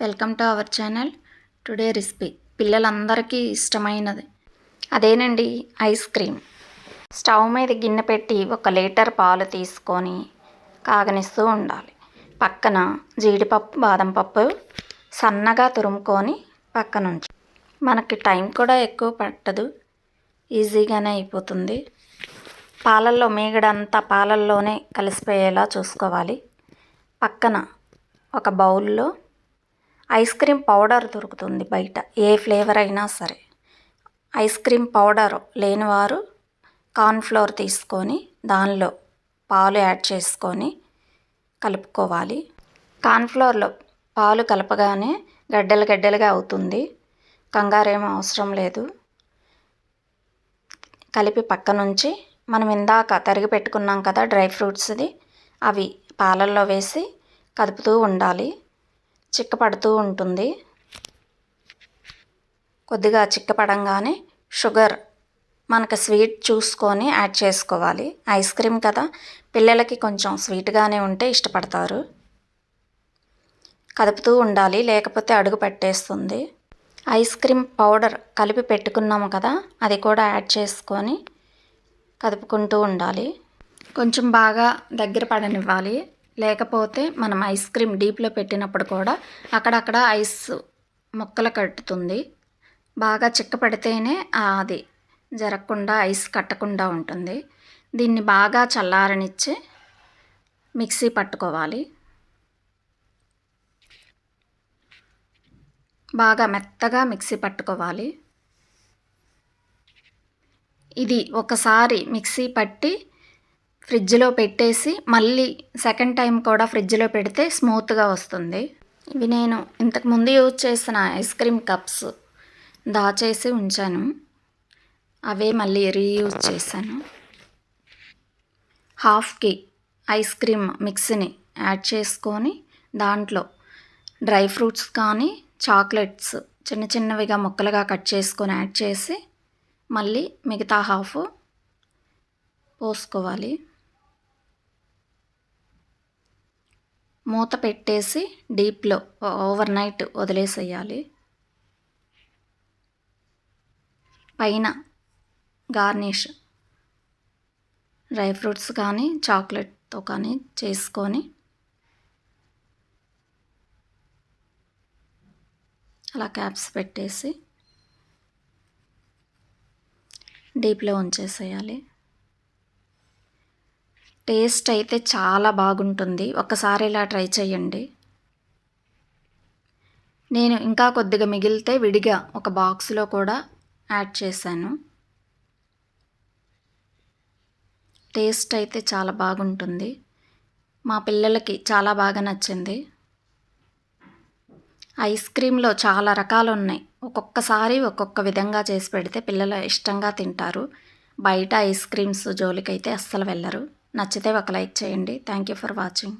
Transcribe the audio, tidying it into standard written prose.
Welcome to our channel. Today recipe పిల్లలందరికీ ఇష్టమైనది అదేనండి, ఐస్ క్రీమ్. స్టవ్ మీద గిన్నె పెట్టి 1 లీటర్ పాలు తీసుకొని కాగనిస్తూ ఉండాలి. పక్కన జీడిపప్పు, బాదం పప్పు సన్నగా తురుముకొని పక్కనుంచి. మనకి టైం కూడా ఎక్కువ పట్టదు, ఈజీగానే అయిపోతుంది. పాలల్లో మీగడంతా పాలల్లోనే కలిసిపోయేలా చూసుకోవాలి. పక్కన ఒక బౌల్లో ఐస్ క్రీమ్ పౌడర్ దొరుకుతుంది బయట, ఏ ఫ్లేవర్ అయినా సరే. ఐస్ క్రీమ్ పౌడర్ లేనివారు కార్న్ఫ్లోర్ తీసుకొని దానిలో పాలు యాడ్ చేసుకొని కలుపుకోవాలి. కార్న్ఫ్లోర్లో పాలు కలపగానే గడ్డలు గడ్డలుగా అవుతుంది, కంగారేమీ అవసరం లేదు. కలిపి పక్కనుంచి మనం ఇందాక తరిగి పెట్టుకున్నాం కదా డ్రై ఫ్రూట్స్ది, అవి పాలల్లో వేసి కదుపుతూ ఉండాలి. చిక్కపడుతూ ఉంటుంది. కొద్దిగా చిక్కపడంగానే షుగర్ మనకు స్వీట్ చూసుకొని యాడ్ చేసుకోవాలి. ఐస్ క్రీమ్ కదా, పిల్లలకి కొంచెం స్వీట్గానే ఉంటే ఇష్టపడతారు. కదుపుతూ ఉండాలి, లేకపోతే అడుగు పట్టేస్తుంది. ఐస్ క్రీమ్ పౌడర్ కలిపి పెట్టుకున్నాము కదా, అది కూడా యాడ్ చేసుకొని కదుపుకుంటూ ఉండాలి. కొంచెం బాగా దగ్గర పడనివ్వాలి, లేకపోతే మనం ఐస్ క్రీమ్ డీప్లో పెట్టినప్పుడు కూడా అక్కడక్కడ ఐస్ ముక్కలు కట్టుతుంది. బాగా చిక్కపడితేనే అది జరగకుండా ఐస్ కట్టకుండా ఉంటుంది. దీన్ని బాగా చల్లారనిచ్చి మిక్సీ పట్టుకోవాలి. బాగా మెత్తగా మిక్సీ పట్టుకోవాలి. ఇది ఒకసారి మిక్సీ పట్టి ఫ్రిడ్జ్లో పెట్టేసి మళ్ళీ సెకండ్ టైం కూడా ఫ్రిడ్జ్లో పెడితే స్మూత్గా వస్తుంది. ఇవి నేను ఇంతకుముందు యూజ్ చేసిన ఐస్ క్రీమ్ కప్స్ దాచేసి ఉంచాను, అవే మళ్ళీ రీయూజ్ చేశాను. హాఫ్కి ఐస్ క్రీమ్ మిక్స్ని యాడ్ చేసుకొని దాంట్లో డ్రై ఫ్రూట్స్ కానీ చాక్లెట్స్ చిన్న చిన్నవిగా ముక్కలుగా కట్ చేసుకొని యాడ్ చేసి మళ్ళీ మిగతా హాఫ్ పోసుకోవాలి. మూత పెట్టేసి డీప్లో ఓవర్ నైట్ వదిలేసేయాలి. పైన గార్నిష్ డ్రై ఫ్రూట్స్ కానీ చాక్లెట్తో కానీ చేసుకొని అలా క్యాప్స్ పెట్టేసి డీప్లో ఉంచేసేయాలి. టేస్ట్ అయితే చాలా బాగుంటుంది, ఒక్కసారి ఇలా ట్రై చేయండి. నేను ఇంకా కొద్దిగా మిగిలితే విడిగా ఒక బాక్స్లో కూడా యాడ్ చేశాను. టేస్ట్ అయితే చాలా బాగుంటుంది, మా పిల్లలకి చాలా బాగా నచ్చింది. ఐస్ క్రీమ్లో చాలా రకాలు ఉన్నాయి, ఒక్కొక్కసారి ఒక్కొక్క విధంగా చేసి పెడితే పిల్లలు ఇష్టంగా తింటారు. బయట ఐస్ క్రీమ్స్ జోలికైతే అస్సలు వెళ్ళరు. నచ్చితే ఒక లైక్ చేయండి. Thank you for watching.